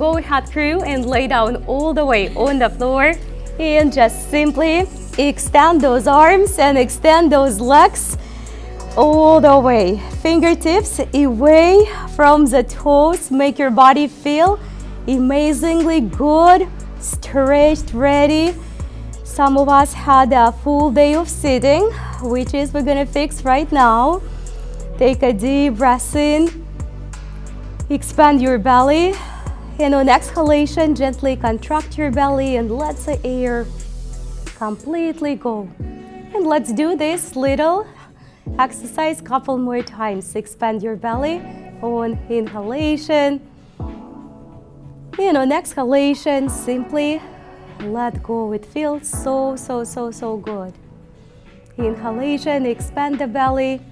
go ahead through and lay down all the way on the floor and just simply extend those arms and extend those legs all the way. Fingertips away from the toes. Make your body feel amazingly good, stretched, ready. Some of us had a full day of sitting, which is we're gonna fix right now. Take a deep breath in. Expand your belly. And on exhalation, gently contract your belly and let the air completely go. And let's do this little exercise couple more times. Expand your belly on inhalation. And on exhalation, simply let go. It feels so good. Inhalation, expand the belly.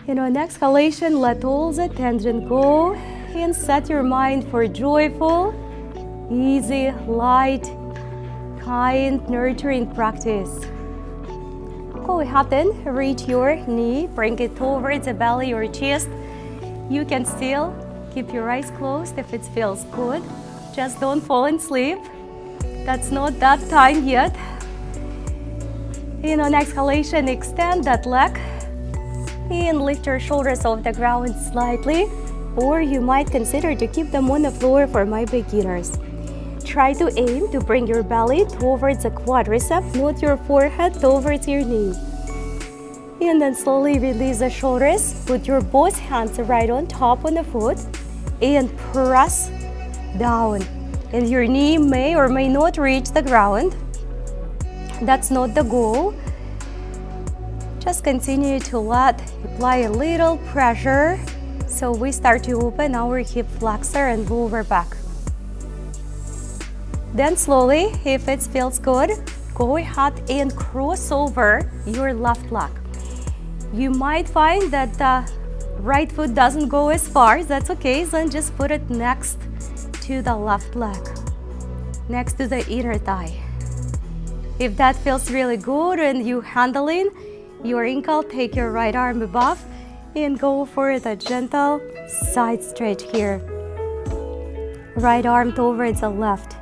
And on exhalation, let all the tension go and set your mind for joyful, easy, light, kind, nurturing practice. Go ahead and reach your knee, bring it towards the belly or chest. You can still keep your eyes closed if it feels good. Just don't fall asleep. That's not that time yet. And on exhalation, extend that leg and lift your shoulders off the ground slightly, or you might consider to keep them on the floor for my beginners. Try to aim to bring your belly towards the quadricep, not your forehead towards your knee. And then slowly release the shoulders. Put your both hands right on top on the foot and press down. And your knee may or may not reach the ground. That's not the goal. Just continue to apply a little pressure so we start to open our hip flexor and lower back. Then slowly, if it feels good, go ahead and cross over your left leg. You might find that the right foot doesn't go as far. That's okay, then just put it next to the left leg, next to the inner thigh. If that feels really good and you handling your ankle, take your right arm above and go for the gentle side stretch here. Right arm towards the left.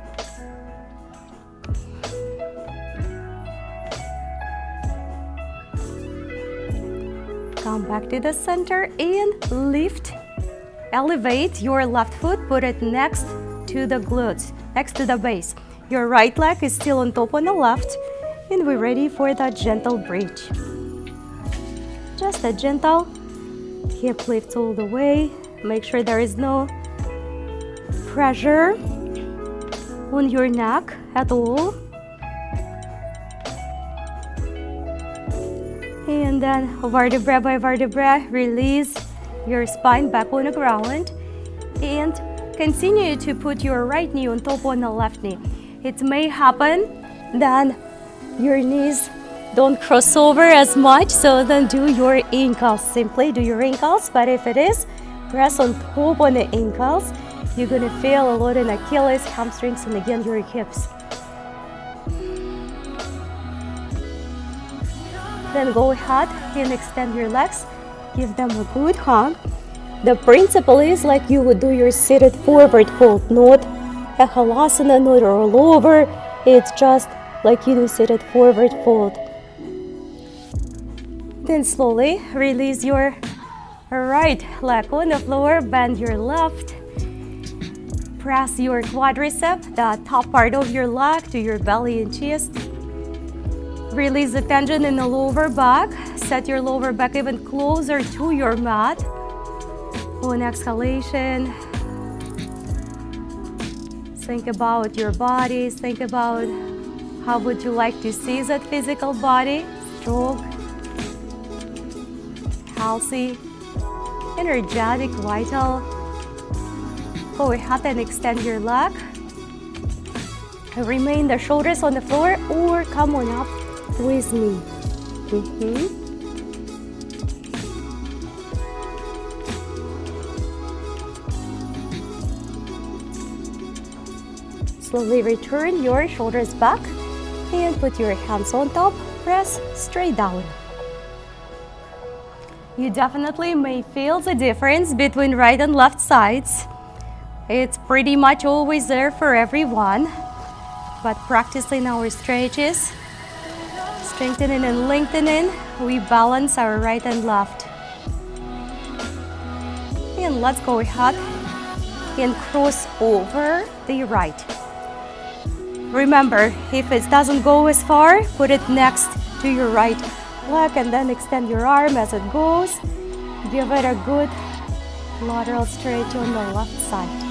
Come back to the center and lift. Elevate your left foot, put it next to the glutes, next to the base. Your right leg is still on top on the left, and we're ready for that gentle bridge. Just a gentle hip lift all the way. Make sure there is no pressure on your neck at all. And then vertebra by vertebra, release your spine back on the ground and continue to put your right knee on top on the left knee. It may happen that your knees don't cross over as much, so then do your ankles. Simply do your ankles, but if it is, press on top on the ankles. You're gonna feel a lot in Achilles, hamstrings, and again your hips. Then go ahead and extend your legs. Give them a good hug. The principle is like you would do your seated forward fold, not a Malasana, not roll over. It's just like you do seated forward fold. Then slowly release your right leg on the floor, bend your left. Press your quadricep, the top part of your leg, to your belly and chest. Release the tension in the lower back. Set your lower back even closer to your mat. On exhalation, think about your body. Think about how would you like to see that physical body. Strong, healthy, energetic, vital. Go ahead and extend your leg. Remain the shoulders on the floor or come on up with me. Slowly return your shoulders back and put your hands on top. Press straight down. You definitely may feel the difference between right and left sides. It's pretty much always there for everyone, but practicing our stretches, strengthening and lengthening, we balance our right and left. And let's go ahead and cross over the right. Remember, if it doesn't go as far, put it next to your right leg and then extend your arm as it goes. Give it a good lateral stretch on the left side.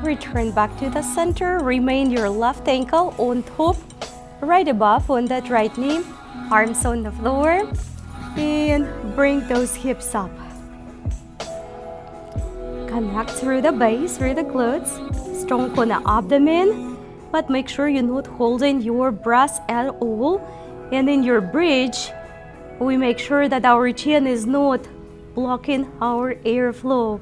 Return back to the center. Remain your left ankle on top, right above on that right knee. Arms on the floor. And bring those hips up. Connect through the base, through the glutes. Strong on the abdomen, but make sure you're not holding your breath at all. And in your bridge, we make sure that our chin is not blocking our airflow.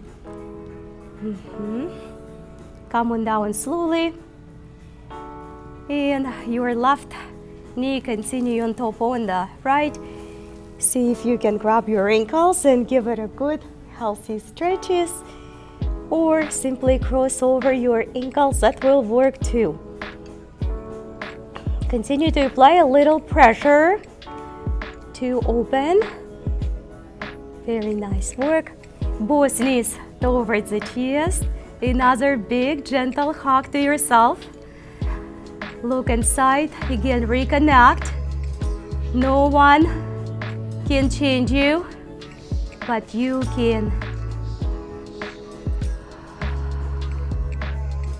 Come on down slowly. And your left knee continue on top on the right. See if you can grab your ankles and give it a good healthy stretches, or simply cross over your ankles, that will work too. Continue to apply a little pressure to open. Very nice work. Both knees towards the chest. Another big gentle hug to yourself. Look inside, again reconnect. No one can change you, but you can.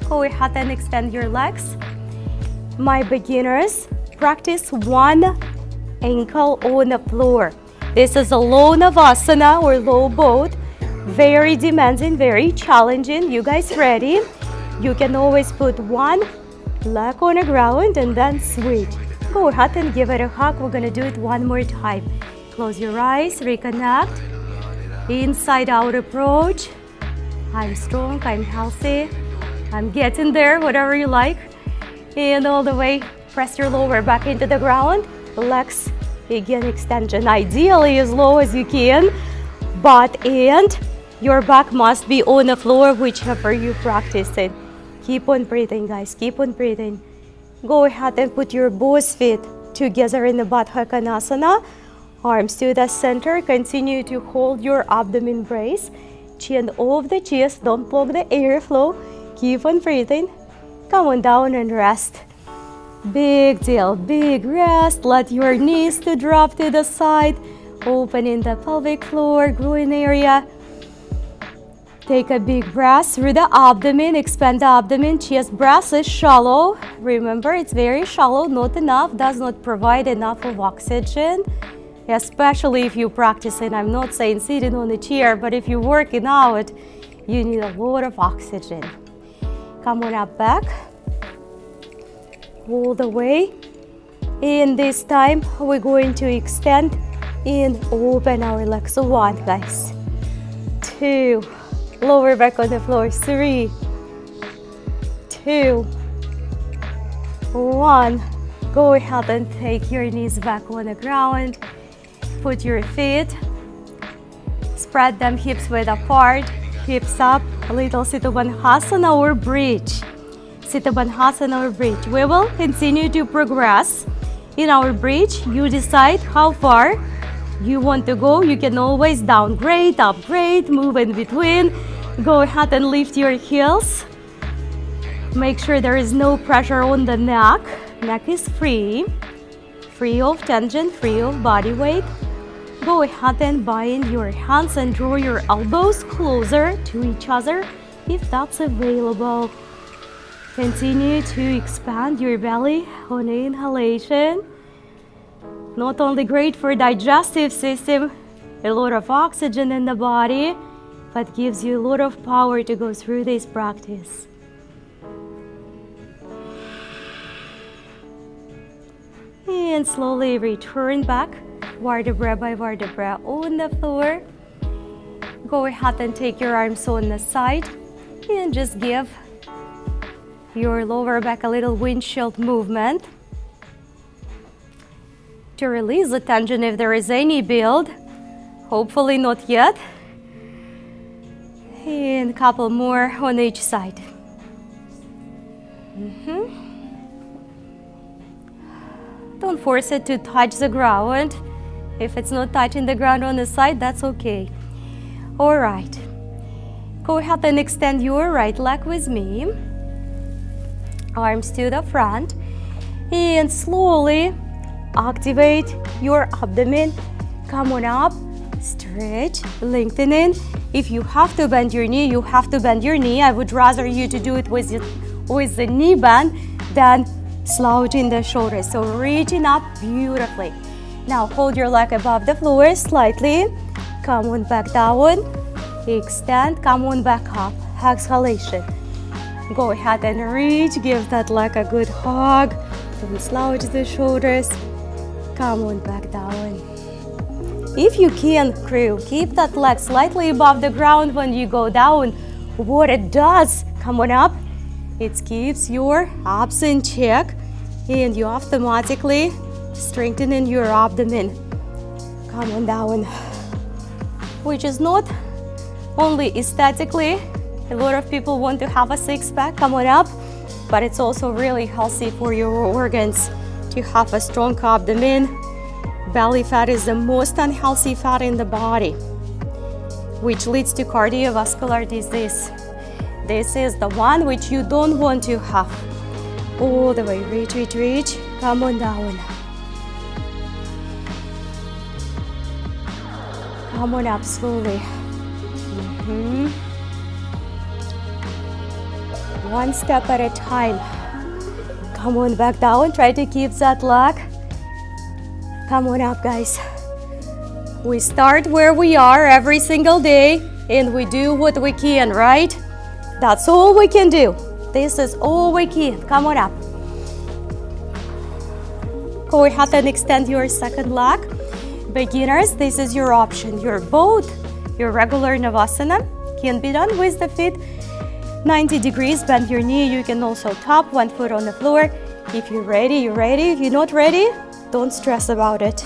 Go ahead and extend your legs. My beginners, practice one ankle on the floor. This is a low Savasana or low boat. Very demanding, very challenging. You guys ready? You can always put one leg on the ground and then switch. Go ahead and give it a hug. We're gonna do it one more time. Close your eyes, reconnect. Inside out approach. I'm strong, I'm healthy. I'm getting there, whatever you like. And all the way, press your lower back into the ground. Legs, again, extension. Ideally as low as you can, and your back must be on the floor, whichever you practice it. Keep on breathing, guys, keep on breathing. Go ahead and put your both feet together in the Baddha Konasana. Arms to the center. Continue to hold your abdomen brace. Chin off the chest. Don't block the airflow. Keep on breathing. Come on down and rest. Big deal. Big rest. Let your knees to drop to the side. Opening the pelvic floor, groin area. Take a big breath through the abdomen. Expand the abdomen. Chest breath is shallow. Remember, it's very shallow. Not enough. Does not provide enough of oxygen. Especially if you practice, and I'm not saying sitting on a chair, but if you're working out, you need a lot of oxygen. Come on up back. All the way. And this time, we're going to extend and open our legs. So 1, guys. 2. Lower back on the floor. 3, 2, 1. Go ahead and take your knees back on the ground. Put your feet, spread them hips width apart, hips up, a little Sitabandhasana or bridge. Sitabandhasana or bridge. We will continue to progress. In our bridge, you decide how far you want to go. You can always downgrade, upgrade, move in between. Go ahead and lift your heels. Make sure there is no pressure on the neck. Neck is free of tension, free of body weight. Go ahead and bind your hands and draw your elbows closer to each other if that's available. Continue to expand your belly on inhalation. Not only great for digestive system, a lot of oxygen in the body, but gives you a lot of power to go through this practice. And slowly return back, vertebra by vertebra on the floor. Go ahead and take your arms on the side and just give your lower back, a little windshield movement to release the tension if there is any build. Hopefully not yet. And a couple more on each side. Don't force it to touch the ground. If it's not touching the ground on the side, that's okay. All right. Go ahead and extend your right leg with me. Arms to the front. And slowly activate your abdomen. Come on up. Stretch, lengthening. If you have to bend your knee, you have to bend your knee. I would rather you to do it with the knee bend than slouching the shoulders. So reaching up beautifully. Now hold your leg above the floor slightly. Come on back down. Extend, come on back up. Exhalation. Go ahead and reach. Give that leg a good hug. Don't slouch the shoulders. Come on back down. If you can, crew, keep that leg slightly above the ground when you go down. What it does, come on up, it keeps your abs in check and you automatically strengthening your abdomen. Come on down. Which is not only aesthetically, a lot of people want to have a six-pack, come on up, but it's also really healthy for your organs to have a strong abdomen. Belly fat is the most unhealthy fat in the body, which leads to cardiovascular disease. This is the one which you don't want to have. All the way, reach, reach, reach. Come on down. Come on up slowly. One step at a time. Come on back down. Try to keep that leg. Come on up, guys. We start where we are every single day and we do what we can, right? That's all we can do. This is all we can. Come on up. Go ahead and extend your second leg. Beginners, this is your option. Your regular Navasana can be done with the feet 90 degrees. Bend your knee. You can also tap one foot on the floor. If you're ready, you're ready. If you're not ready, don't stress about it.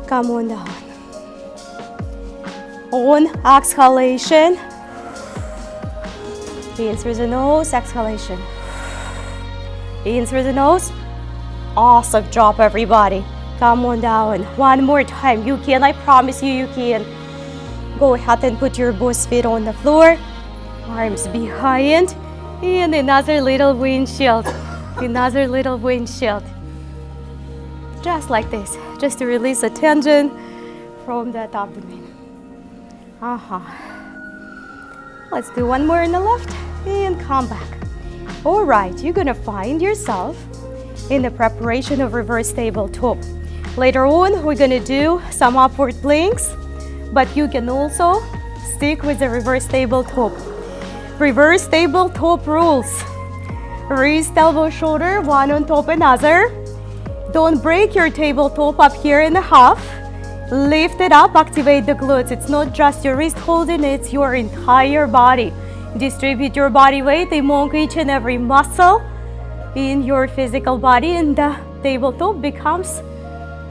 Come on down. On exhalation. In through the nose, exhalation. In through the nose. Awesome job, everybody. Come on down. One more time. You can, I promise you, you can. Go ahead and put your both feet on the floor. Arms behind. And another little windshield. Another little windshield. Just like this, just to release the tension from that abdomen. Let's do one more on the left and come back. All right, you're gonna find yourself in the preparation of reverse tabletop. Later on, we're gonna do some upward planks, but you can also stick with the reverse tabletop. Reverse tabletop rules. Wrist, elbow, shoulder, one on top another. Don't break your tabletop up here in the half. Lift it up, activate the glutes. It's not just your wrist holding, it's your entire body. Distribute your body weight among each and every muscle in your physical body, and the tabletop becomes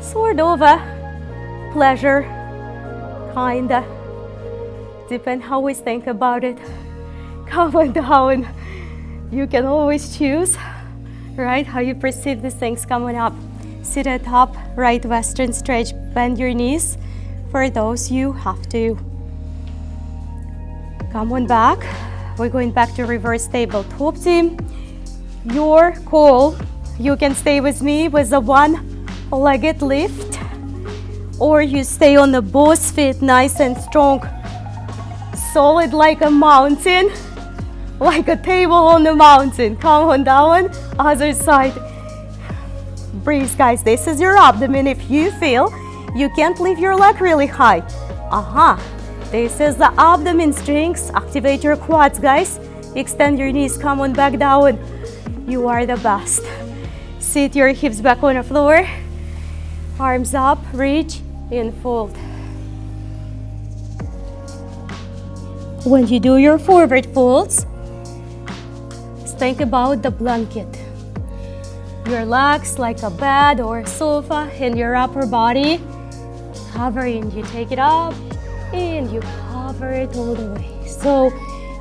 sort of a pleasure, kinda. Depends how we think about it. Come on down. You can always choose, right, how you perceive these things. Coming up. Sit at top, right western stretch, bend your knees for those you have to. Come on back. We're going back to reverse tabletop team. Your call, you can stay with me with the one-legged lift, or you stay on the both feet nice and strong, solid like a mountain, like a table on the mountain. Come on down, other side. Breathe, guys. This is your abdomen. If you feel you can't lift your leg really high, this is the abdomen strength. Activate your quads, guys. Extend your knees. Come on back down. You are the best. Sit your hips back on the floor. Arms up, reach, and fold. When you do your forward folds, Just think about the blanket. Your legs like a bed or sofa and your upper body covering. You take it up and you cover it all the way. So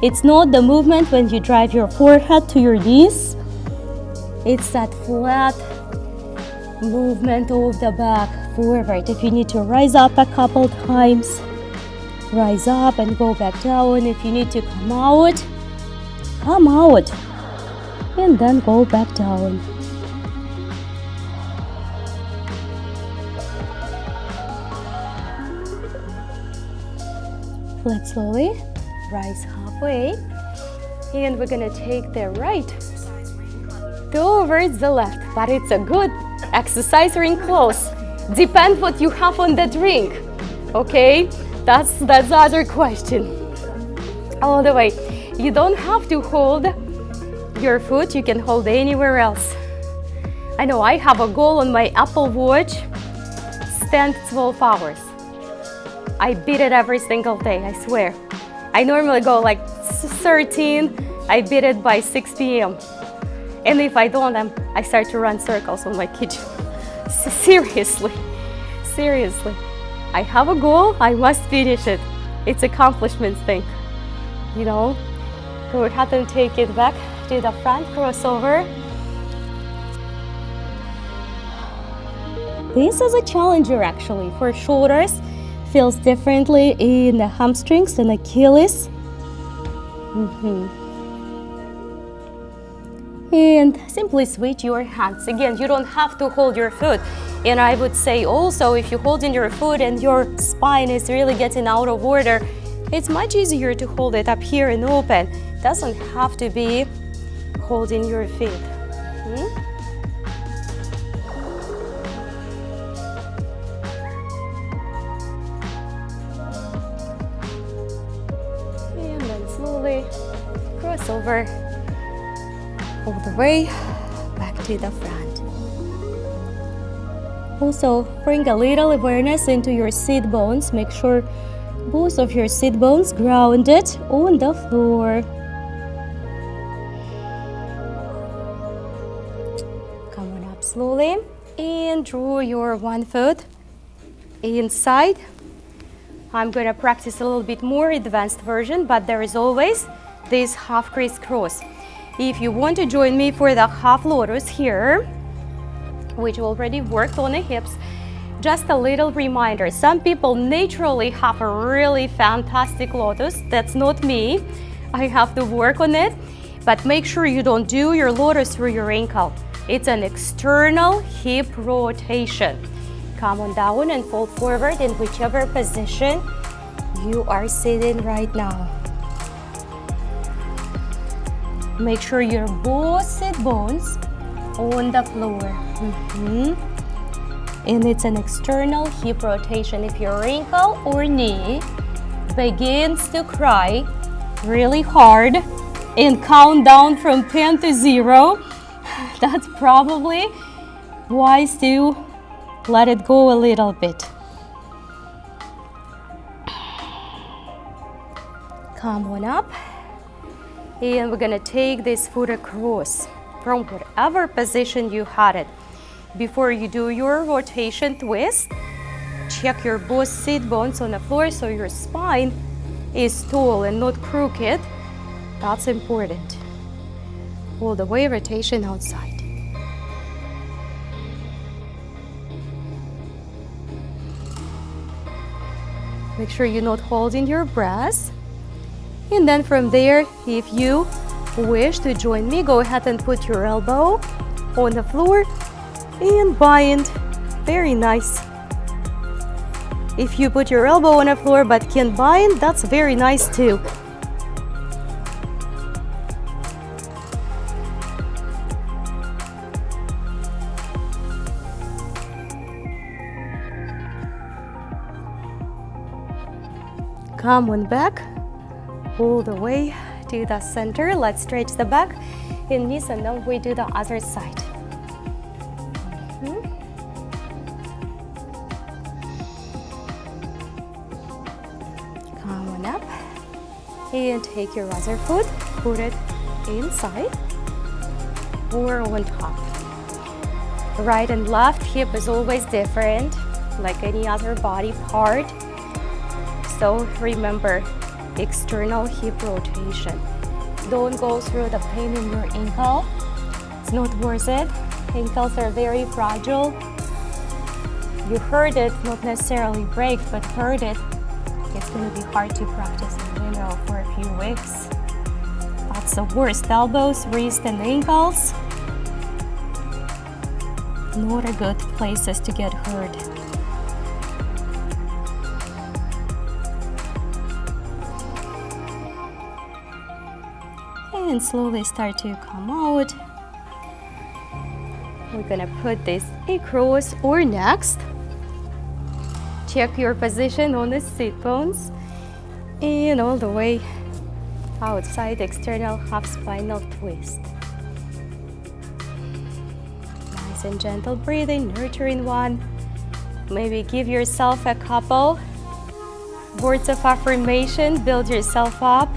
it's not the movement when you drive your forehead to your knees. It's that flat movement of the back forward. If you need to rise up a couple times, rise up and go back down. If you need to come out, and then go back down. Let's slowly rise halfway, and we're gonna take the right towards the left, but it's a good exercise ring close. Depends what you have on that ring, okay? That's the other question. All the way. You don't have to hold your foot, you can hold anywhere else. I know I have a goal on my Apple Watch, stand 12 hours. I beat it every single day, I swear. I normally go like 13, I beat it by 6 p.m. And if I don't, I start to run circles on my kitchen. Seriously. I have a goal, I must finish it. It's accomplishment thing, you know. Go ahead and take it back to the front, crossover. This is a challenger actually for shoulders. Feels differently in the hamstrings and Achilles. And simply switch your hands. Again, you don't have to hold your foot. And I would say also, if you hold in your foot and your spine is really getting out of order, it's much easier to hold it up here and open. Doesn't have to be holding your feet. And then slowly cross over all the way back to the front. Also, bring a little awareness into your sit bones. Make sure both of your sit bones grounded on the floor. Come on up slowly and draw your one foot inside. I'm going to practice a little bit more advanced version, but there is always this half crisscross. If you want to join me for the half lotus here, which already worked on the hips, just a little reminder, some people naturally have a really fantastic lotus. That's not me. I have to work on it, but make sure you don't do your lotus through your ankle. It's an external hip rotation. Come on down and fold forward in whichever position you are sitting right now. Make sure your both sit bones on the floor. And it's an external hip rotation. If your ankle or knee begins to cry really hard and count down from 10 to 0, that's probably wise to let it go a little bit. Come on up. And we're gonna take this foot across from whatever position you had it. Before you do your rotation twist, check your both sit bones on the floor so your spine is tall and not crooked. That's important. All the way, rotation outside. Make sure you're not holding your breath. And then from there, if you wish to join me, go ahead and put your elbow on the floor and bind. Very nice. If you put your elbow on the floor but can't bind, that's very nice too. Come on back, all the way to the center. Let's stretch the back and knees, and then we do the other side. Come on up and take your other foot, put it inside. or on top. Right and left hip is always different, like any other body part. So remember, external hip rotation. Don't go through the pain in your ankle. It's not worth it. Ankles are very fragile. You hurt it, not necessarily break, but hurt it. It's going to be hard to practice in general for a few weeks. That's the worst. Elbows, wrists, and ankles. Not a good places to get hurt. And slowly start to come out. We're gonna put this across or next. Check your position on the sit bones and all the way outside, external half spinal twist. Nice and gentle breathing, nurturing one. Maybe give yourself a couple words of affirmation, build yourself up.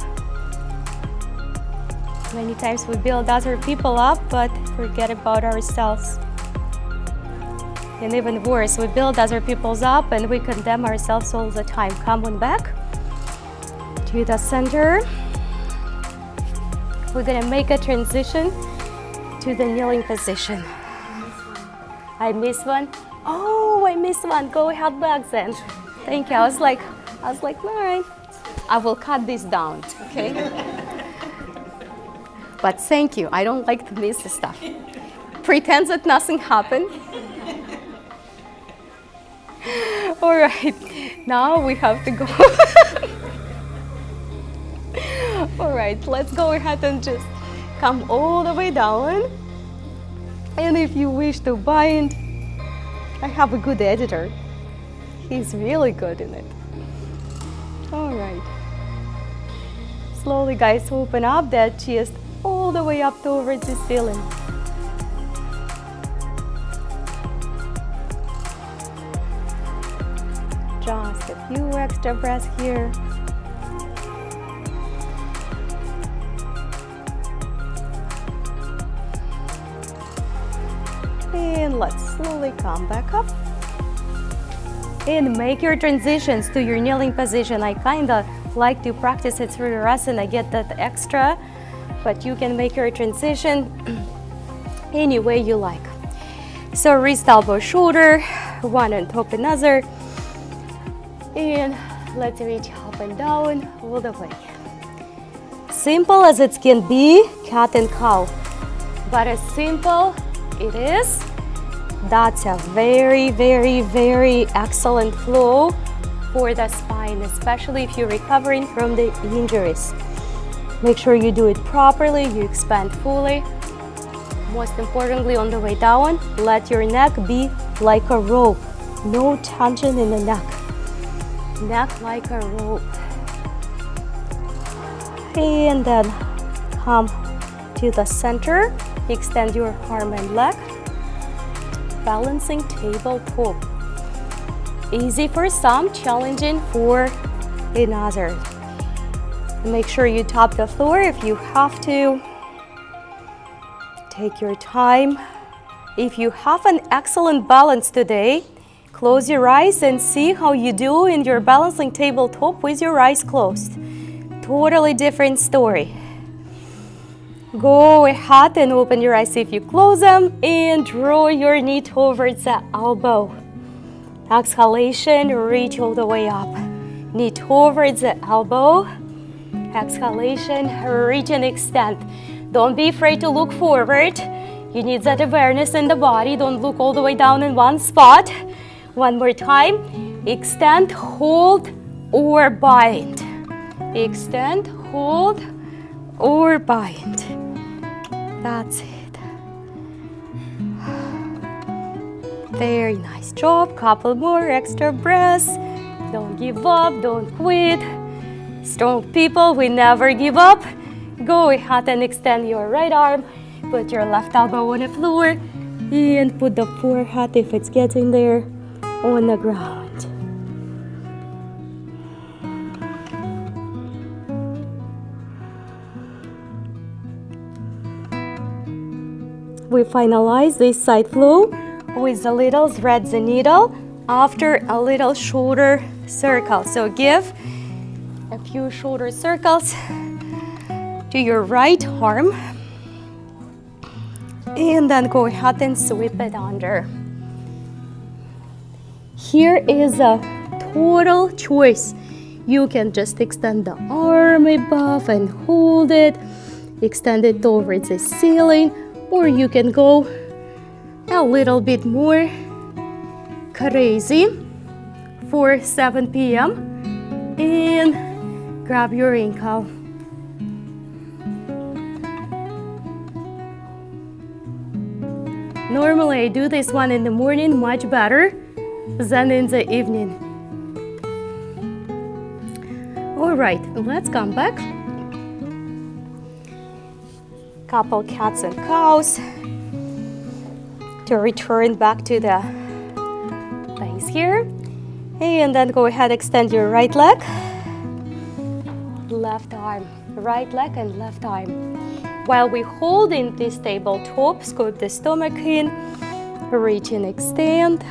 Many times we build other people up, but forget about ourselves. And even worse, we build other people's up and we condemn ourselves all the time. Come on back to the center. We're gonna make a transition to the kneeling position. I missed one. Oh, I missed one. Go ahead back then. Thank you. I was like, all right. I will cut this down, okay? But thank you. I don't like to miss the stuff. Pretend that nothing happened. All right. Now we have to go. All right. Let's go ahead and just come all the way down. And if you wish to bind, I have a good editor. He's really good in it. All right. Slowly, guys, open up that chest all the way up towards the ceiling. Just a few extra breaths here. And let's slowly come back up. And make your transitions to your kneeling position. I kinda like to practice it through your asana, get that extra, but you can make your transition any way you like. So wrist, elbow, shoulder, one on top of another. And let's reach up and down all the way. Simple as it can be, cat and cow. But as simple it is, that's a very, very, very excellent flow for the spine, especially if you're recovering from the injuries. Make sure you do it properly, you expand fully. Most importantly, on the way down, let your neck be like a rope. No tension in the neck. Neck like a rope. And then come to the center. Extend your arm and leg. Balancing tabletop. Easy for some, challenging for another. Make sure you tap the floor if you have to. Take your time. If you have an excellent balance today, close your eyes and see how you do in your balancing tabletop with your eyes closed. Totally different story. Go ahead and open your eyes if you close them and draw your knee towards the elbow. Exhalation, reach all the way up. Knee towards the elbow. Exhalation, reach and extend. Don't be afraid to look forward. You need that awareness in the body. Don't look all the way down in one spot. One more time. Extend, hold, or bind. Extend, hold, or bind. That's it. Very nice job. Couple more extra breaths. Don't give up, don't quit. Strong people, we never give up. Go ahead and extend your right arm. Put your left elbow on the floor and put the forehead, if it's getting there, on the ground. we finalize this side flow with a little thread the needle after a little shoulder circle. So give a few shoulder circles to your right arm and then go ahead and sweep it under. Here is a total choice. You can just extend the arm above and hold it, extend it towards the ceiling, or you can go a little bit more crazy for 7 p.m. and grab your ankle. Normally I do this one in the morning much better than in the evening. All right, let's come back. Couple cats and cows to return back to the base here. And then go ahead, extend your right leg, left arm, right leg and left arm. While we hold in this tabletop, scoop the stomach in, reach and extend.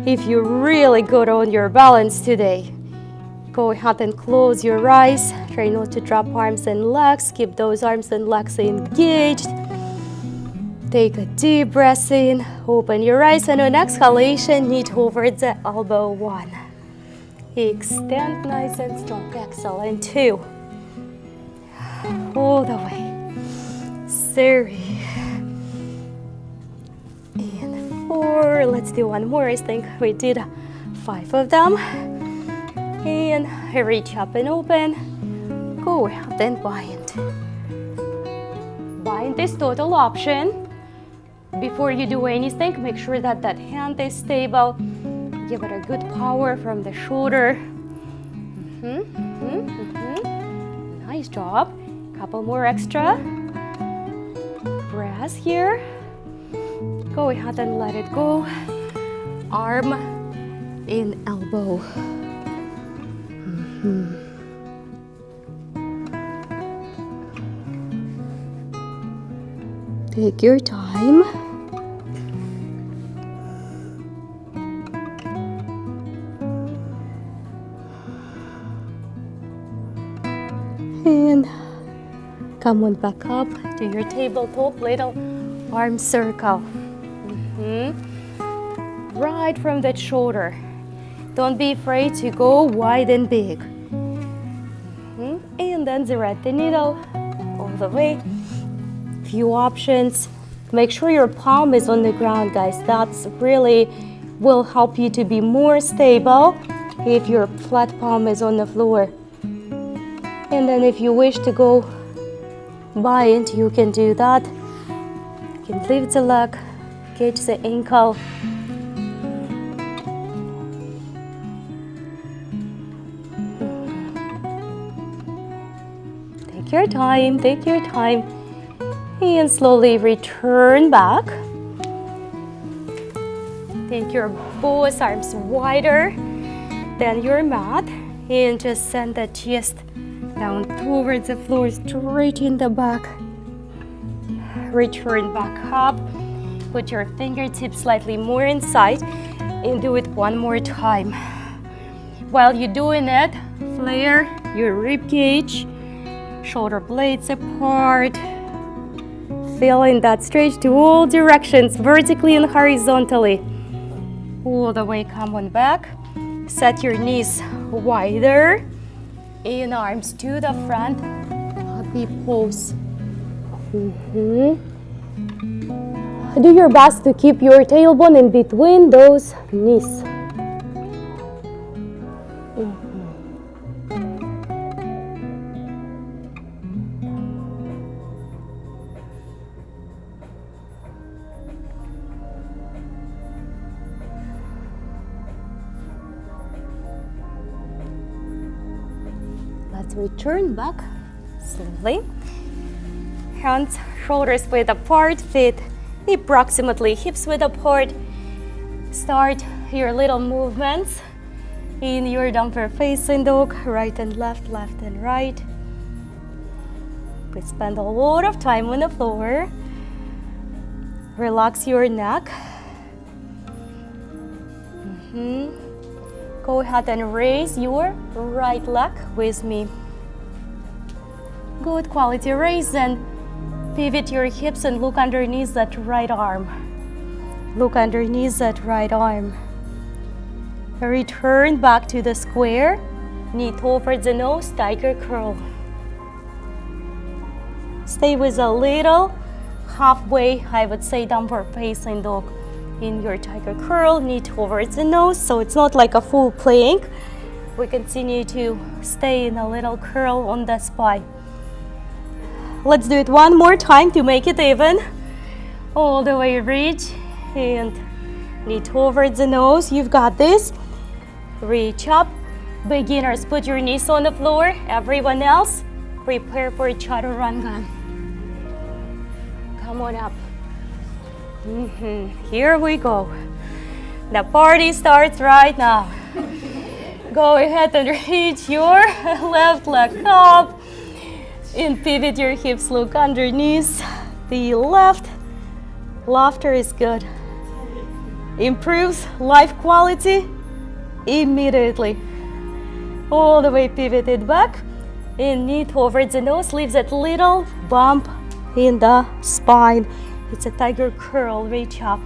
If you're really good on your balance today, go ahead and close your eyes. Try not to drop arms and legs. Keep those arms and legs engaged. Take a deep breath in. Open your eyes, and on exhalation, knee towards the elbow. 1. Extend nice and strong. Excellent. 2. All the way. 3. And 4. Let's do one more. I think we did 5 of them. And reach up and open. Go ahead and bind. Bind is total option. Before you do anything, make sure that that hand is stable. Give it a good power from the shoulder. Nice job. Couple more extra breaths here. Go ahead and let it go. Arm in elbow. Take your time. And come on back up to your tabletop, little arm circle. Right from that shoulder. Don't be afraid to go wide and big. And then thread the needle all the way. Few options. Make sure your palm is on the ground, guys. That's really will help you to be more stable if your flat palm is on the floor. And then if you wish to go bind, you can do that. You can lift the leg, catch the ankle. Take your time, take your time. And slowly return back. Take your both arms wider than your mat and just send the chest down towards the floor, straight in the back. Return back up. Put your fingertips slightly more inside and do it one more time. While you're doing it, flare your rib cage, shoulder blades apart. Feeling that stretch to all directions, vertically and horizontally. All the way, come on back. Set your knees wider and arms to the front. Happy pose. Do your best to keep your tailbone in between those knees. Let's return back slowly. Hands, shoulders width apart, feet approximately hips width apart. Start your little movements in your downward facing dog, right and left, left and right. We spend a lot of time on the floor. Relax your neck. Go ahead and raise your right leg with me. Good quality raise, and pivot your hips and look underneath that right arm. Look underneath that right arm. Return back to the square. Knee towards the nose, tiger curl. Stay with a little halfway, I would say, downward facing dog in your tiger curl, knee towards the nose, so it's not like a full plank. We continue to stay in a little curl on the spine. Let's do it one more time to make it even. All the way reach and knee towards the nose. You've got this. Reach up. Beginners, put your knees on the floor. Everyone else, prepare for chaturanga. Come on up. Here we go. The party starts right now. Go ahead and reach your left leg up and pivot your hips, look underneath the left. Laughter is good. Improves life quality immediately. All the way pivoted back, and knee towards the nose, leaves that little bump in the spine. It's a tiger curl, reach up.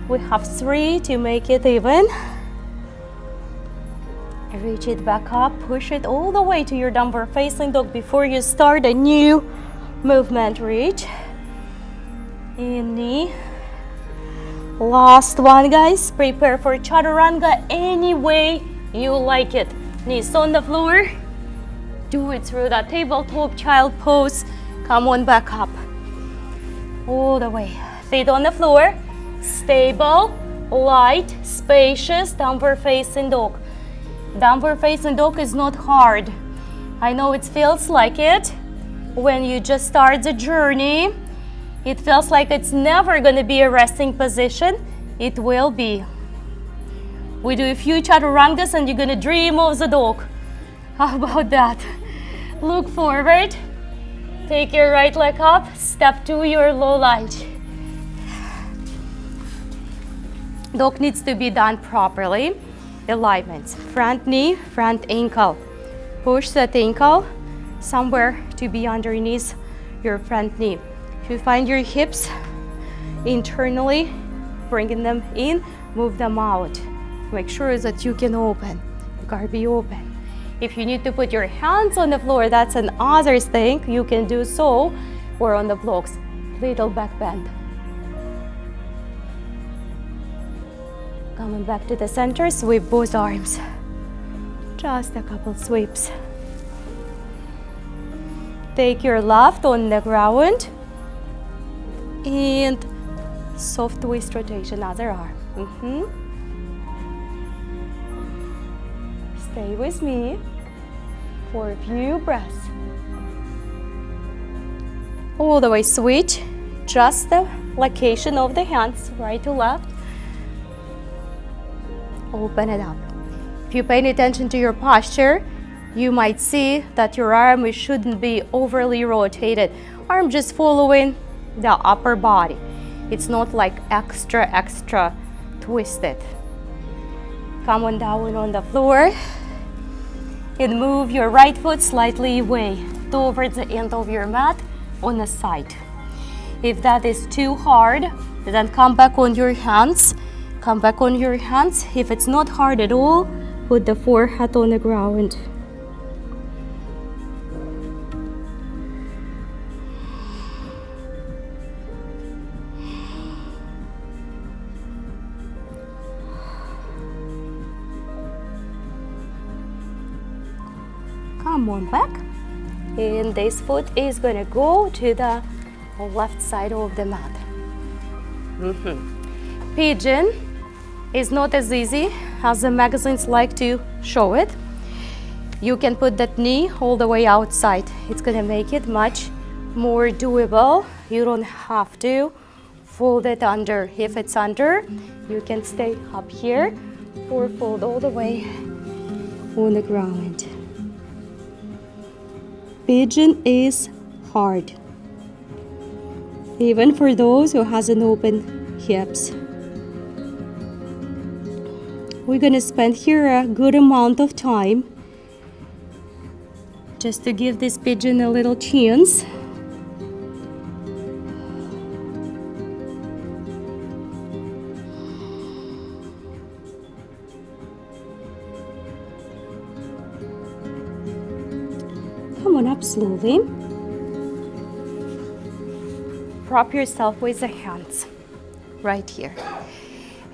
We have 3 to make it even. Reach it back up, push it all the way to your downward facing dog before you start a new movement. Reach, and knee. Last one, guys. Prepare for chaturanga any way you like it. Knees on the floor. Do it through that tabletop child pose. Come on back up. All the way. Feet on the floor. Stable, light, spacious, downward facing dog. Downward facing dog is not hard. I know it feels like it when you just start the journey. It feels like it's never going to be a resting position. It will be. We do a few chaturangas and you're going to dream of the dog. How about that? Look forward. Take your right leg up. Step to your low lunge. Dog needs to be done properly. Alignments. Front knee, front ankle. Push that ankle somewhere to be underneath your front knee. If you find your hips internally, bringing them in, move them out. Make sure that you can open. You gotta be open. If you need to put your hands on the floor, that's another thing. You can do so, or on the blocks. Little back bend. Coming back to the center, sweep both arms. Just a couple sweeps. Take your left on the ground and soft twist rotation, other arm. Stay with me for a few breaths. All the way switch, just the location of the hands, right to left. Open it up. If you pay attention to your posture, you might see that your arm shouldn't be overly rotated. Arm just following the upper body. It's not like extra twisted. Come on down on the floor and move your right foot slightly away towards the end of your mat on the side. If that is too hard, then come back on your hands. Come back on your hands. If it's not hard at all, put the forehead on the ground. Come on back, and this foot is gonna go to the left side of the mat. Pigeon is not as easy as the magazines like to show it. You can put that knee all the way outside. It's gonna make it much more doable. You don't have to fold it under. If it's under, you can stay up here or fold all the way on the ground. Pigeon is hard. even for those who hasn't open hips. We're gonna spend here a good amount of time just to give this pigeon a little chance. Come on up slowly. Prop yourself with the hands right here.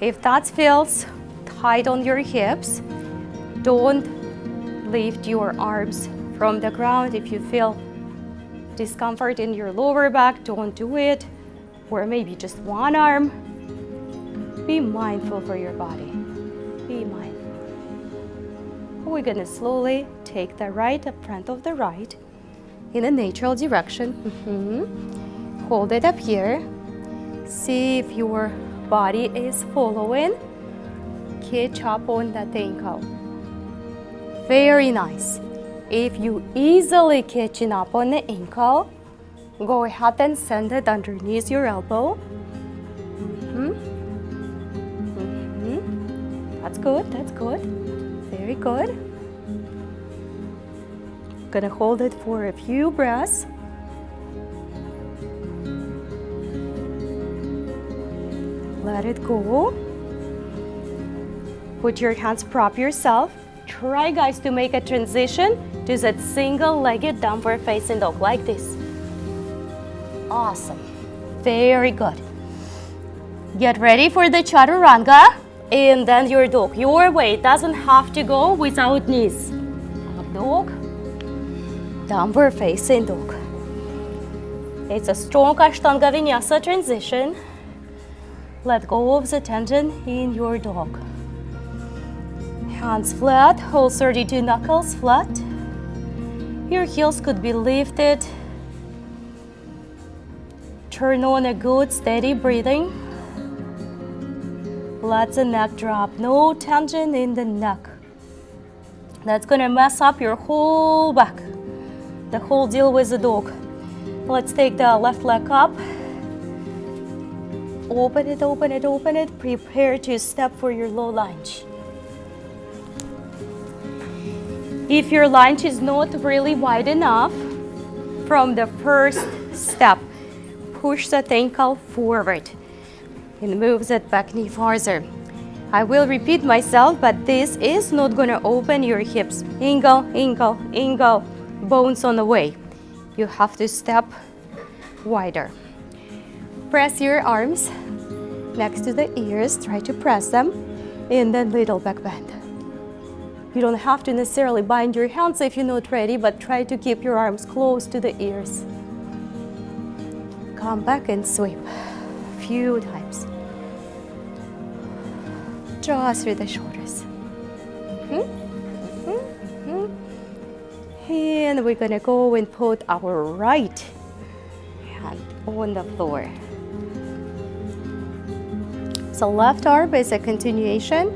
If that feels tight on your hips, don't lift your arms from the ground. If you feel discomfort in your lower back, don't do it. Or maybe just one arm. Be mindful for your body. Be mindful. We're gonna slowly take the right up front of the right in a natural direction. Hold it up here. See if your body is following. Catch up on that ankle. Very nice. If you easily catching up on the ankle, go ahead and send it underneath your elbow. That's good, that's good. Very good. Gonna hold it for a few breaths. Let it go. Put your hands, prop yourself. Try, guys, to make a transition to that single-legged downward facing dog like this. Awesome. Very good. Get ready for the chaturanga and then your dog. Your weight doesn't have to go without knees. Up dog, downward facing dog. It's a strong Ashtanga Vinyasa transition. Let go of the tension in your dog. Hands flat, hold 32 knuckles flat. Your heels could be lifted. Turn on a good steady breathing. Let the neck drop, no tension in the neck. That's gonna mess up your whole back, the whole deal with the dog. Let's take the left leg up. Open it, open it, open it. Prepare to step for your low lunge. If your lunge is not really wide enough, from the first step, push that ankle forward and move that back knee farther. I will repeat myself, but this is not gonna open your hips. Ankle, ankle, ankle, bones on the way. You have to step wider. Press your arms next to the ears, try to press them, and then little back bend. You don't have to necessarily bind your hands if you're not ready, but try to keep your arms close to the ears. Come back and sweep a few times. Draw through the shoulders. And we're gonna go and put our right hand on the floor. So left arm is a continuation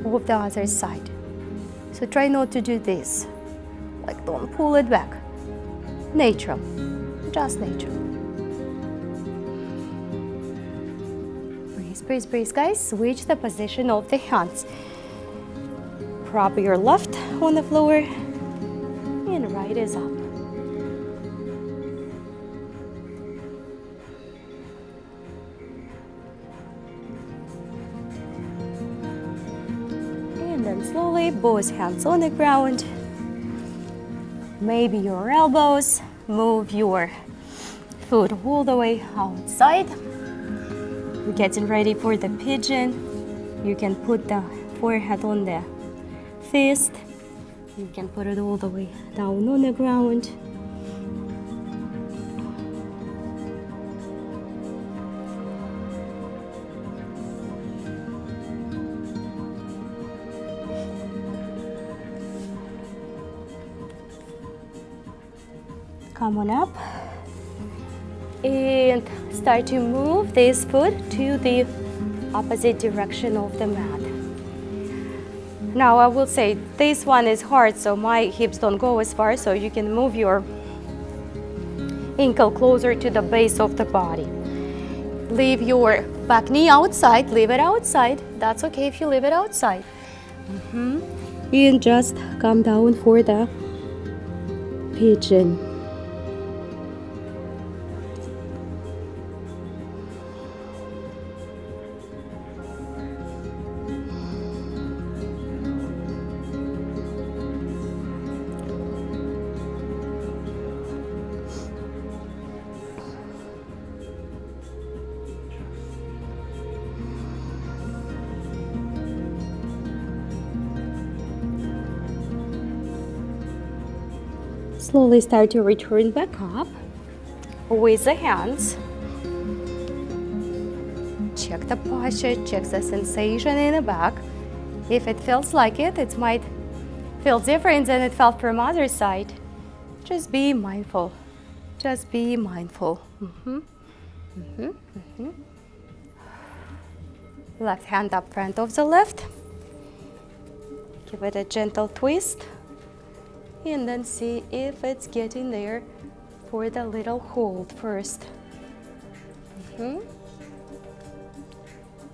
of the other side. So try not to do this. Like, don't pull it back. Natural, just natural. Breathe, breathe, breathe, guys. Switch the position of the hands. Prop your left on the floor and right is up. Then slowly, both hands on the ground. Maybe your elbows. Move your foot all the way outside. We're getting ready for the pigeon. You can put the forehead on the fist. You can put it all the way down on the ground. Come on up and start to move this foot to the opposite direction of the mat. Now I will say this one is hard, so my hips don't go as far, so you can move your ankle closer to the base of the body. Leave your back knee outside, leave it outside. That's okay if you leave it outside. And just come down for the pigeon. Slowly start to return back up with the hands. Check the posture, check the sensation in the back. If it feels like it might feel different than it felt from other side. Just be mindful. Just be mindful. Left hand up front of the left. Give it a gentle twist. And then see if it's getting there for the little hold first.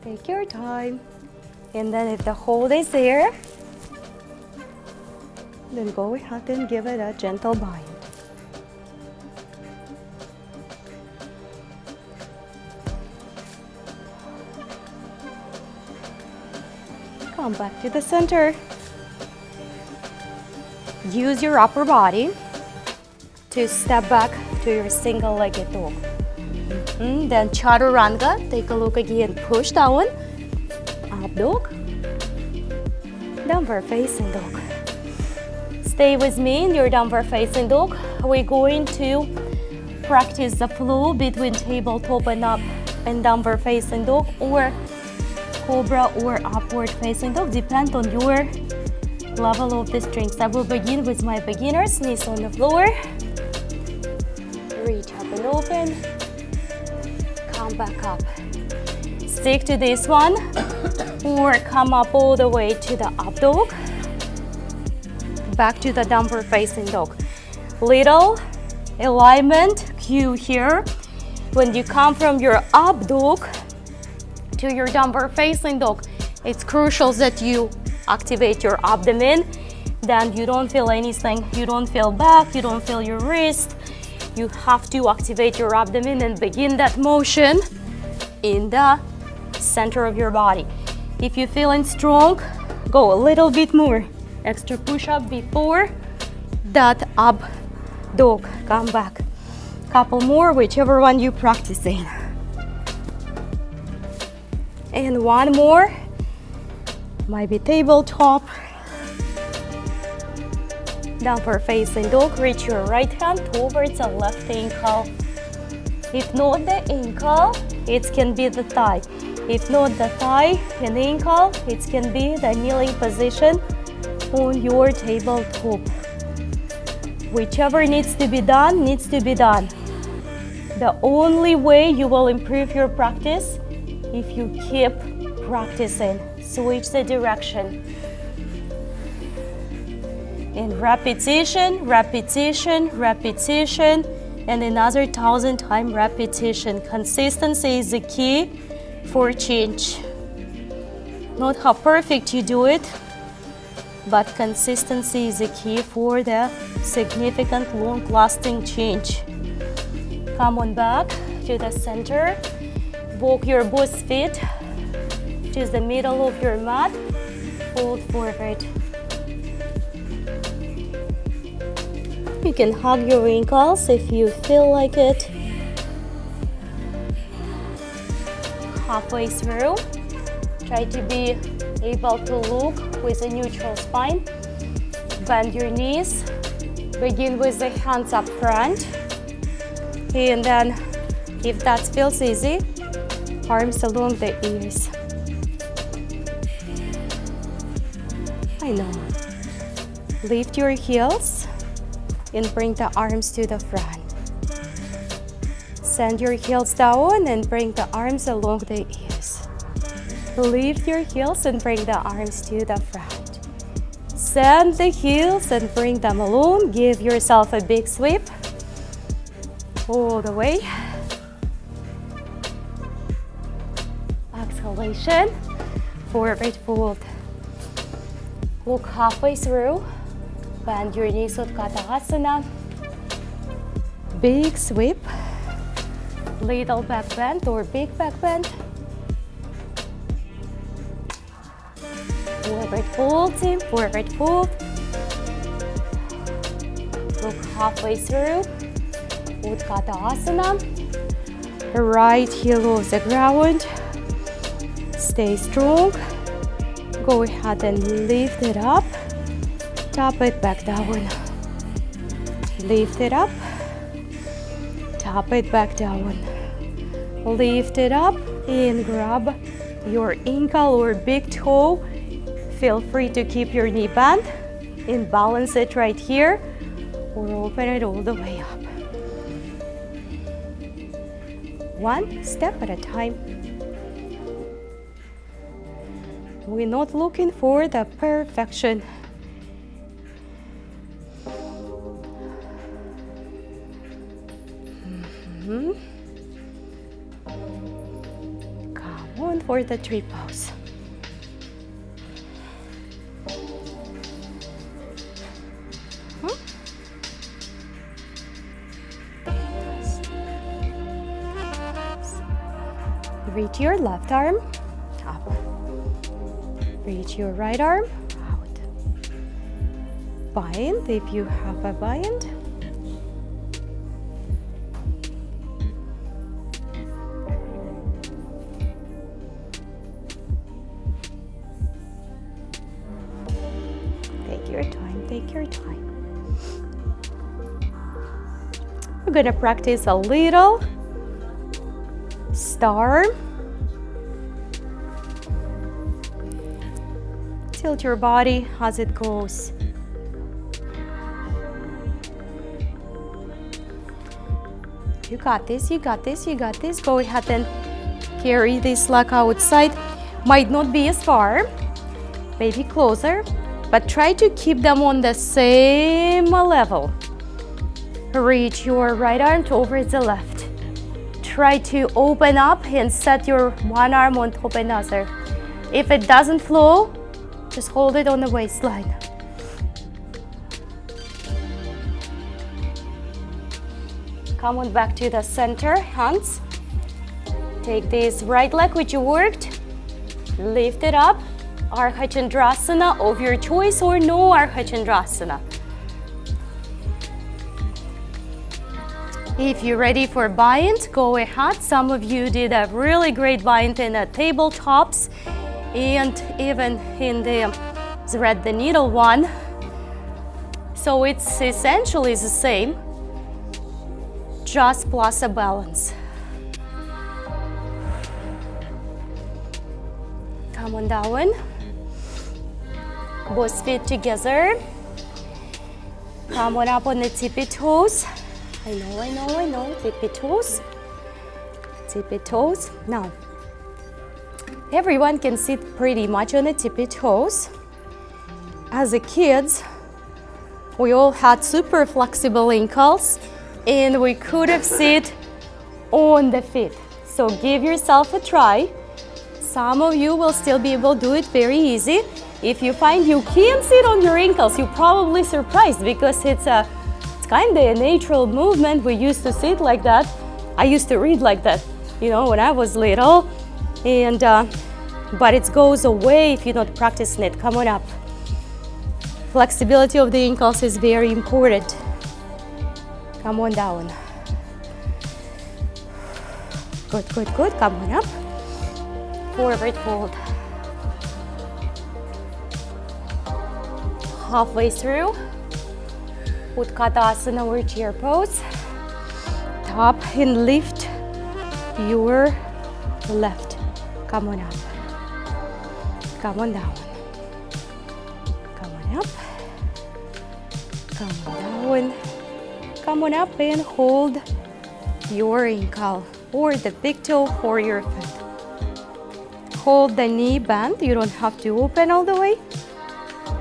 Take your time. And then if the hold is there, then go ahead and give it a gentle bind. Come back to the center. Use your upper body to step back to your single-legged dog. Then chaturanga, take a look again, push down, up dog, downward facing dog. Stay with me in your downward facing dog. We're going to practice the flow between tabletop and up and downward facing dog, or cobra or upward facing dog, depend on your level of the strength. I will begin with my beginners, knees on the floor. Reach up and open. Come back up. Stick to this one, or come up all the way to the up dog. Back to the downward facing dog. Little alignment cue here. When you come from your up dog to your downward facing dog, it's crucial that you activate your abdomen. Then you don't feel anything. You don't feel back, you don't feel your wrist. You have to activate your abdomen and begin that motion in the center of your body. If you're feeling strong, go a little bit more. Extra push-up before that up dog. Come back. Couple more, whichever one you're practicing. And one more. Might be tabletop. Downward facing dog. Reach your right hand towards the left ankle. If not the ankle, it can be the thigh. If not the thigh and ankle, it can be the kneeling position on your tabletop. Whichever needs to be done, needs to be done. The only way you will improve your practice if you keep practicing. Switch the direction. And repetition, repetition, repetition, and another 1,000-time repetition. Consistency is the key for change. Not how perfect you do it, but consistency is the key for the significant, long-lasting change. Come on back to the center. Walk your both feet to the middle of your mat. Fold forward. You can hug your ankles if you feel like it. Halfway through, try to be able to look with a neutral spine. Bend your knees. Begin with the hands up front. And then, if that feels easy, arms along the ears. I know. Lift your heels and bring the arms to the front. Send your heels down and bring the arms along the ears. Lift your heels and bring the arms to the front. Send the heels and bring them along. Give yourself a big sweep. All the way. Exhalation, forward fold. Look halfway through. Bend your knees, Utkatasana. Big sweep. Little back bend or big back bend. Forward fold, team, forward fold. Look halfway through. Utkatasana. Right heel off the ground. Stay strong. Go ahead and lift it up. Tap it back down. Lift it up. Tap it back down. Lift it up and grab your ankle or big toe. Feel free to keep your knee bent and balance it right here or open it all the way up. One step at a time. We're not looking for the perfection. Come on for the tree pose. Reach your left arm up. Reach your right arm out. Bind if you have a bind. Take your time, take your time. We're gonna practice a little star. Tilt your body as it goes. You got this, you got this, you got this. Go ahead and carry this leg outside. Might not be as far, maybe closer, but try to keep them on the same level. Reach your right arm over the left. Try to open up and set your one arm on top of another. If it doesn't flow, just hold it on the waistline. Come on back to the center, hands. Take this right leg which you worked, lift it up, Ardha Chandrasana of your choice or no Ardha Chandrasana. If you're ready for bind, go ahead. Some of you did a really great bind in the tabletops and even in the thread the needle one. So it's essentially the same, just plus a balance. Come on down. Both feet together. Come on up on the tippy toes. I know. Tippy toes. Tippy toes. Now, everyone can sit pretty much on the tippy toes. As a kids, we all had super flexible ankles and we could have sit on the feet. So give yourself a try. Some of you will still be able to do it very easy. If you find you can't sit on your ankles, you're probably surprised because it's kind of a natural movement. We used to sit like that. I used to read like that, when I was little. And but it goes away if you're not practicing it. Come on up. Flexibility of the ankles is very important. Come on down. Good. Come on up. Forward fold. Halfway through. Utkatasana or chair pose. Tap and lift your left. Come on up. Come on down. Come on up. Come on down. Come on up and hold your ankle or the big toe or your foot. Hold the knee bent. You don't have to open all the way.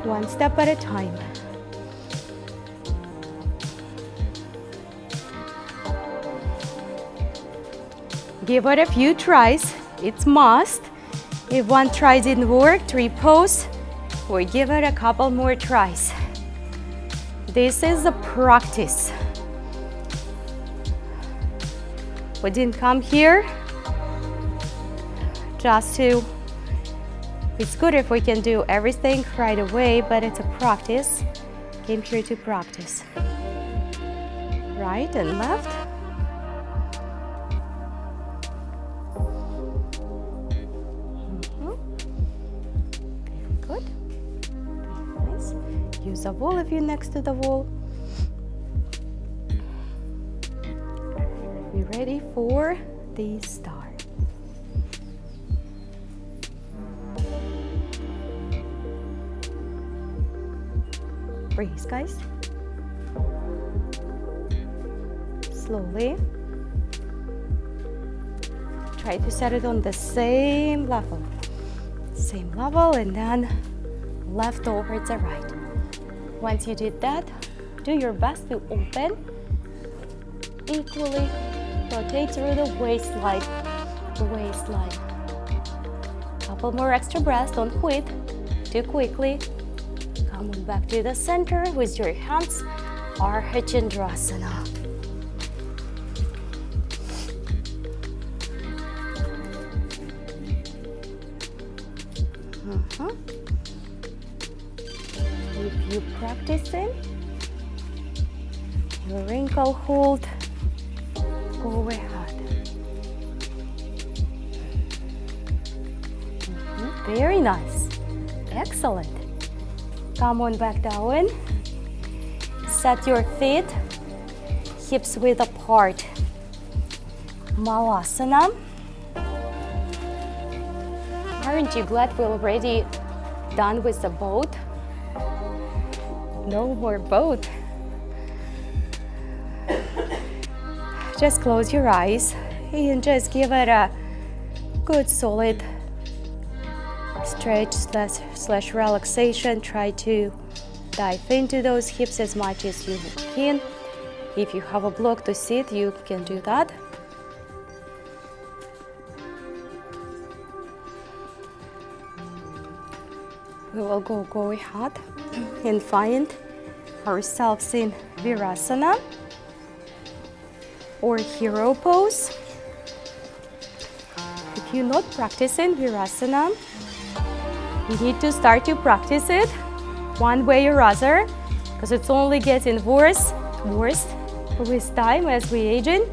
One step at a time. Give it a few tries. It's must. If one try didn't work, repose. We give it a couple more tries. This is a practice. We didn't come here just to, it's good if we can do everything right away, but it's a practice. Came here to practice. Right and left. Good. Nice. Use a wall if you're next to the wall. Be ready for the start. Breathe, guys. Slowly. Try to set it on the same level. Same level, and then left over to right. Once you did that, do your best to open equally. Rotate through the waistline. Couple more extra breaths, don't quit too quickly. Come on back to the center with your hands, Ardha Chandrasana. If you practicing, your wrinkle hold, go ahead. Very nice. Excellent. Come on back down. Set your feet, hips width apart. Malasana. Aren't you glad we're already done with the boat? No more boat. Just close your eyes and just give it a good solid stretch slash relaxation. Try to dive into those hips as much as you can. If you have a block to sit, you can do that. We will go ahead and find ourselves in Virasana or hero pose. If you're not practicing Virasana, you need to start to practice it one way or other, because it's only getting worse with time as we aging.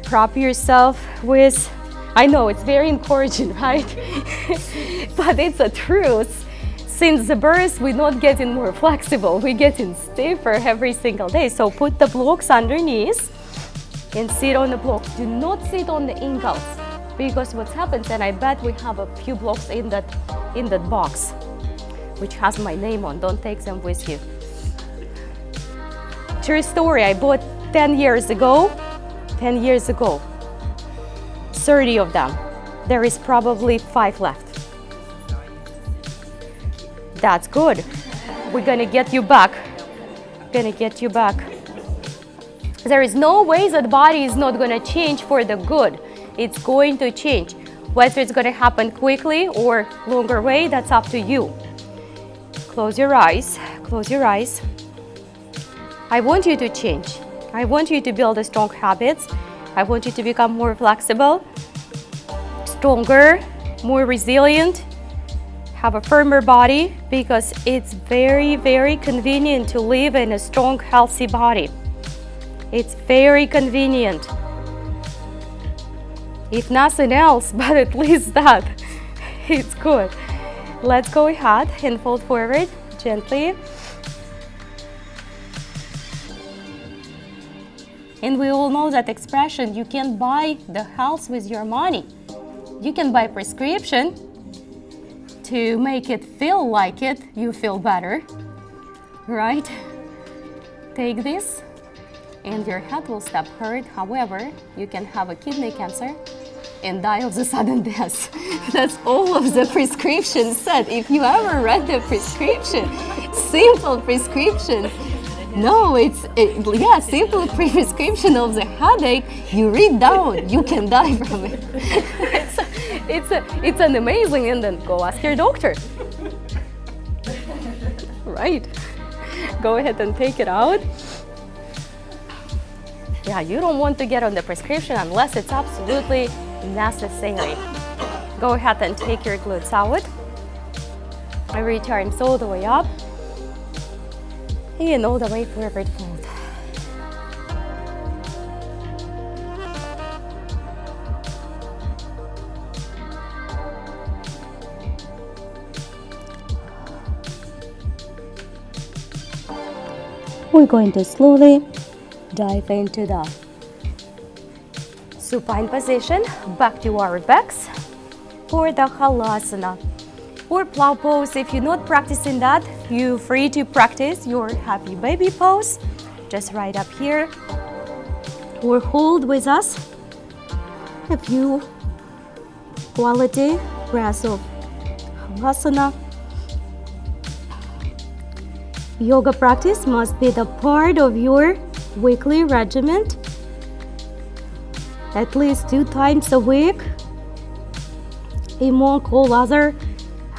Prop yourself with, I know it's very encouraging, right? But it's a truth. Since the birth, we're not getting more flexible, we're getting stiffer every single day. So put the blocks underneath and sit on the block. Do not sit on the ankles, because what happens, and I bet we have a few blocks in that box, which has my name on. Don't take them with you. True story, I bought 10 years ago, 30 of them. There is probably 5 left. That's good. We're gonna get you back. There is no way that body is not gonna change for the good. It's going to change. Whether it's gonna happen quickly or longer way, that's up to you. Close your eyes. I want you to change. I want you to build a strong habits. I want you to become more flexible, stronger, more resilient, have a firmer body, because it's very, very convenient to live in a strong, healthy body. It's very convenient. If nothing else, but at least that, it's good. Let's go ahead and fold forward gently. And we all know that expression, you can buy the health with your money. You can buy prescription to make it feel like it, you feel better, right? Take this and your head will stop hurt. However, you can have a kidney cancer and die of the sudden death. That's all of the prescription said. If you ever read the prescription, simple prescription, No, yeah, simple prescription of the headache. You read down, you can die from it. It's an amazing, and then go ask your doctor. Right. Go ahead and take it out. Yeah, you don't want to get on the prescription unless it's absolutely necessary. Go ahead and take your glutes out. Reach arms all the way up. And all the way forward fold. We're going to slowly dive into the supine position, back to our backs for the halasana or plow pose. If you're not practicing that, you're free to practice your happy baby pose, just right up here, or hold with us a few quality breaths of halasana. Yoga practice must be the part of your weekly regimen, at least 2 times a week, among all other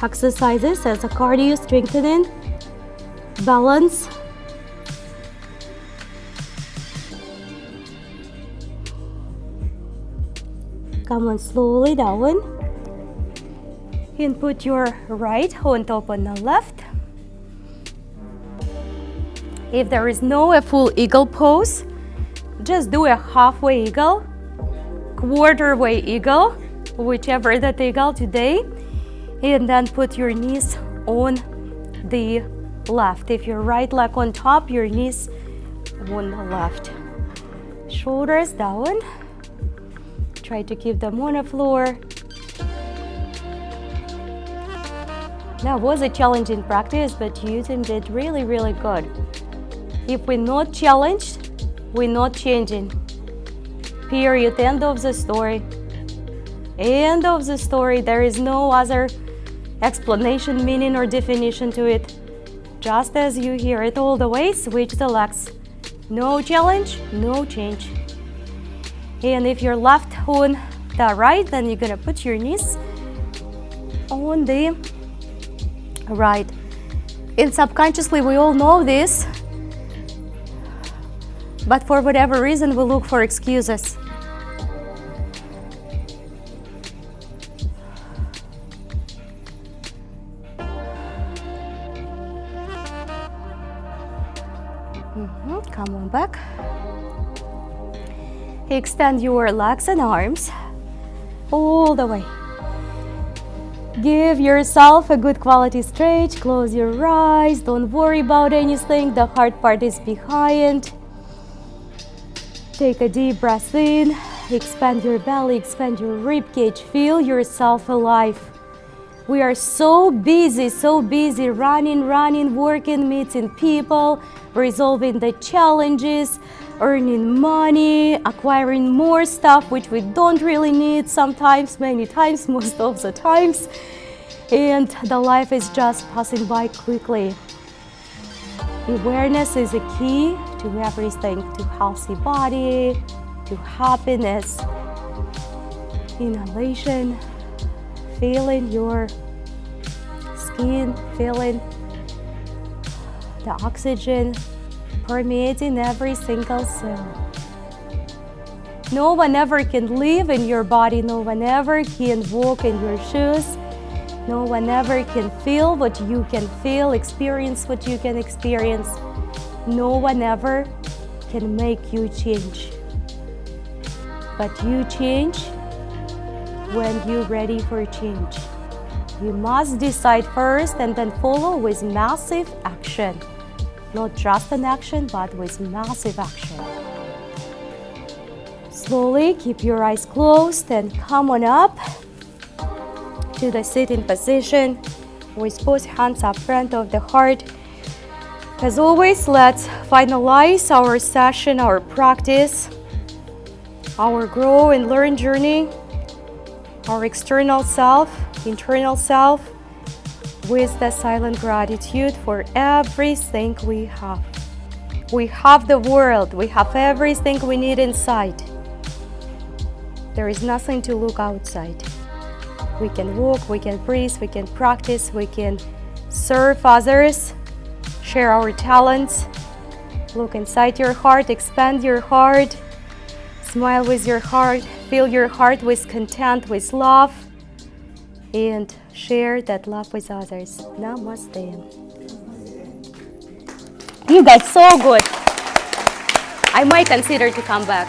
exercises as a cardio strengthening, balance, come on slowly down and put your right on top of the left. If there is no full eagle pose, just do a halfway eagle, quarter-way eagle, whichever that eagle today, and then put your knees on the left. If your right leg on top, your knees on the left. Shoulders down. Try to keep them on the floor. That was a challenging practice, but you did really, really good. If we're not challenged, we're not changing. Period. End of the story. End of the story. There is no other explanation, meaning, or definition to it. Just as you hear it all the way, switch the legs. No challenge, no change. And if you're left on the right, then you're gonna put your knees on the right. And subconsciously, we all know this, but for whatever reason, we look for excuses. Come on back. Extend your legs and arms all the way. Give yourself a good quality stretch. Close your eyes. Don't worry about anything. The hard part is behind. Take a deep breath in. Expand your belly, expand your rib cage. Feel yourself alive. We are so busy, running, working, meeting people, resolving the challenges, earning money, acquiring more stuff which we don't really need sometimes, many times, most of the times. And the life is just passing by quickly. Awareness is a key to everything, to healthy body, to happiness. Inhalation, feeling your skin, feeling the oxygen permeating every single cell. No one ever can live in your body, no one ever can walk in your shoes, no one ever can feel what you can feel, experience what you can experience. No one ever can make you change. But you change when you're ready for change. You must decide first and then follow with massive action. Not just an action, but with massive action. Slowly keep your eyes closed and come on up to the sitting position with both hands up front of the heart. As always, let's finalize our session, our practice, our grow and learn journey, our external self, internal self, with the silent gratitude for everything we have. We have the world. We have everything we need inside. There is nothing to look outside. We can walk, we can breathe, we can practice, we can serve others, share our talents. Look inside your heart, expand your heart, smile with your heart, fill your heart with content, with love, and share that love with others. Namaste. You guys, so good. I might consider to come back.